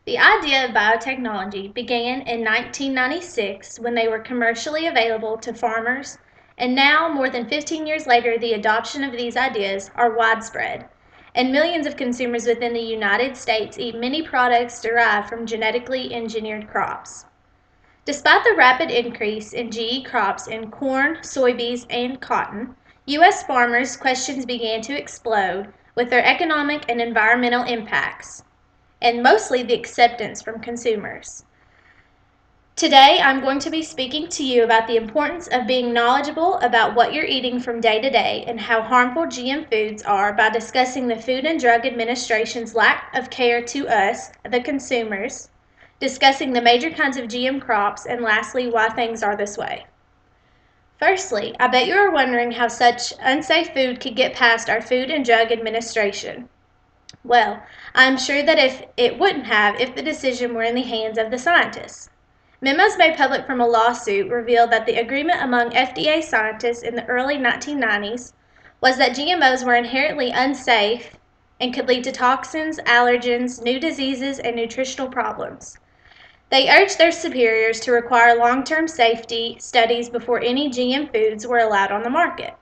The idea of biotechnology began in 1996 when they were commercially available to farmers, and now, more than 15 years later, the adoption of these ideas are widespread, and millions of consumers within the United States eat many products derived from genetically engineered crops. Despite the rapid increase in GE crops in corn, soybeans, and cotton, U.S. farmers' questions began to explode with their economic and environmental impacts, and mostly the acceptance from consumers. Today, I'm going to be speaking to you about the importance of being knowledgeable about what you're eating from day to day and how harmful GM foods are by discussing the Food and Drug Administration's lack of care to us, the consumers, discussing the major kinds of GM crops, and lastly, why things are this way. Firstly, I bet you are wondering how such unsafe food could get past our Food and Drug Administration. Well, I'm sure that it wouldn't have if the decision were in the hands of the scientists. Memos made public from a lawsuit revealed that the agreement among FDA scientists in the early 1990s was that GMOs were inherently unsafe and could lead to toxins, allergens, new diseases, and nutritional problems. They urged their superiors to require long-term safety studies before any GM foods were allowed on the market.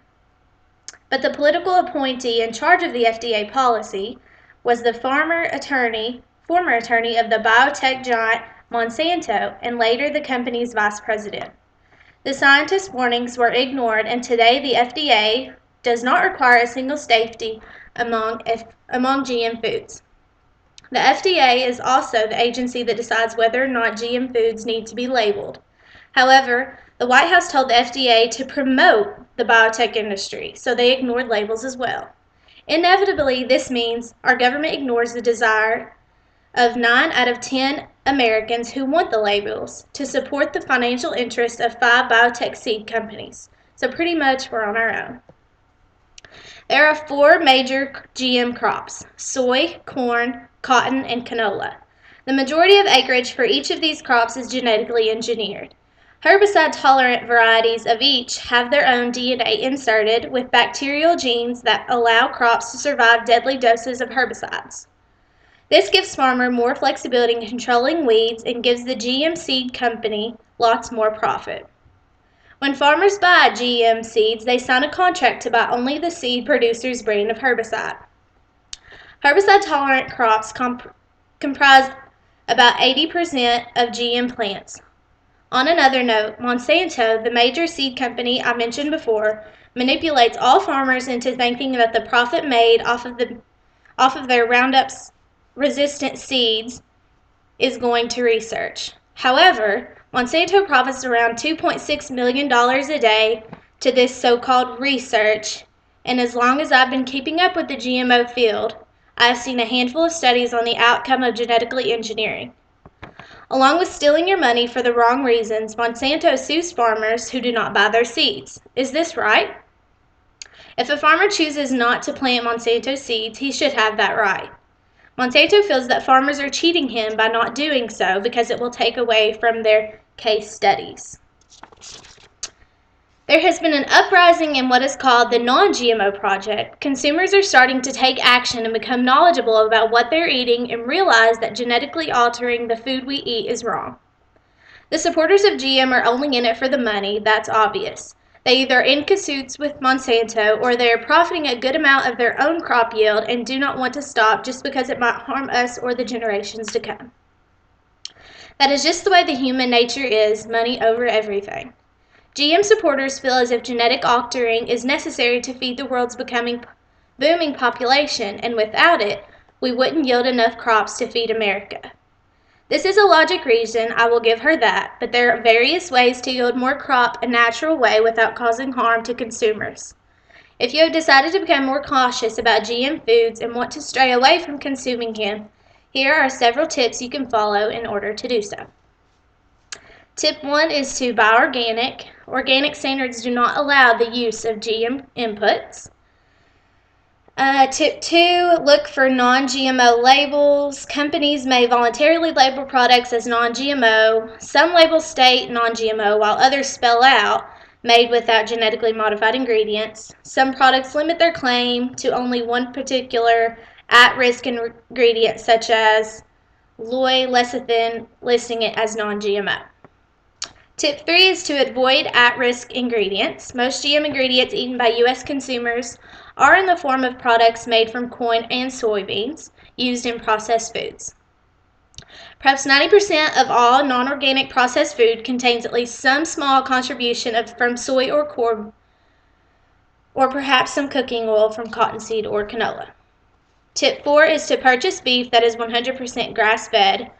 But the political appointee in charge of the FDA policy was the former attorney of the biotech giant Monsanto and later the company's vice president. The scientists' warnings were ignored, and today the FDA does not require a single safety among GM foods. The FDA is also the agency that decides whether or not GM foods need to be labeled. However, the White House told the FDA to promote the biotech industry, so they ignored labels as well. Inevitably, this means our government ignores the desire of 9 out of 10 Americans who want the labels to support the financial interests of 5 biotech seed companies. So pretty much we're on our own. There are 4 major GM crops: soy, corn, cotton, and canola. The majority of acreage for each of these crops is genetically engineered. Herbicide-tolerant varieties of each have their own DNA inserted with bacterial genes that allow crops to survive deadly doses of herbicides. This gives farmers more flexibility in controlling weeds and gives the GM seed company lots more profit. When farmers buy GM seeds, they sign a contract to buy only the seed producer's brand of herbicide. Herbicide-tolerant crops comprise about 80% of GM plants. On another note, Monsanto, the major seed company I mentioned before, manipulates all farmers into thinking that the profit made off of their Roundup's resistant seeds is going to research. However, Monsanto profits around $2.6 million a day to this so-called research, and as long as I've been keeping up with the GMO field, I have seen a handful of studies on the outcome of genetically engineering. Along with stealing your money for the wrong reasons, Monsanto sues farmers who do not buy their seeds. Is this right? If a farmer chooses not to plant Monsanto seeds, he should have that right. Monsanto feels that farmers are cheating him by not doing so because it will take away from their case studies. There has been an uprising in what is called the non-GMO project. Consumers are starting to take action and become knowledgeable about what they're eating and realize that genetically altering the food we eat is wrong. The supporters of GM are only in it for the money, that's obvious. They either are in cahoots with Monsanto or they are profiting a good amount of their own crop yield and do not want to stop just because it might harm us or the generations to come. That is just the way the human nature is, money over everything. GM supporters feel as if genetic altering is necessary to feed the world's booming population, and without it, we wouldn't yield enough crops to feed America. This is a logic reason, I will give her that, but there are various ways to yield more crop a natural way without causing harm to consumers. If you have decided to become more cautious about GM foods and want to stray away from consuming them, here are several tips you can follow in order to do so. Tip 1 is to buy organic. Organic standards do not allow the use of GM inputs. Tip 2, look for non-GMO labels. Companies may voluntarily label products as non-GMO. Some labels state non-GMO while others spell out made without genetically modified ingredients. Some products limit their claim to only one particular at-risk ingredient such as loy lecithin, listing it as non-GMO. Tip 3 is to avoid at-risk ingredients. Most GM ingredients eaten by U.S. consumers are in the form of products made from corn and soybeans used in processed foods. Perhaps 90% of all non-organic processed food contains at least some small contribution from soy or corn, or perhaps some cooking oil from cottonseed or canola. Tip 4 is to purchase beef that is 100% grass-fed.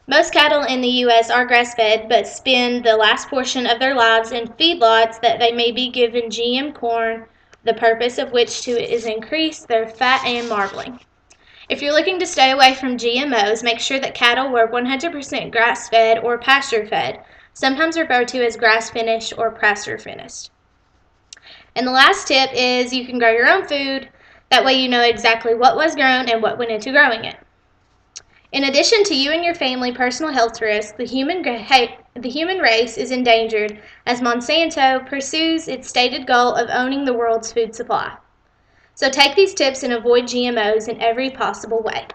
Most cattle in the U.S. are grass-fed, but spend the last portion of their lives in feedlots that they may be given GM corn, the purpose of which is increase their fat and marbling. If you're looking to stay away from GMOs, make sure that cattle were 100% grass-fed or pasture-fed, sometimes referred to as grass-finished or pasture-finished. And the last tip is you can grow your own food. That way you know exactly what was grown and what went into growing it. In addition to you and your family personal health risks, the human race is endangered as Monsanto pursues its stated goal of owning the world's food supply. So take these tips and avoid GMOs in every possible way.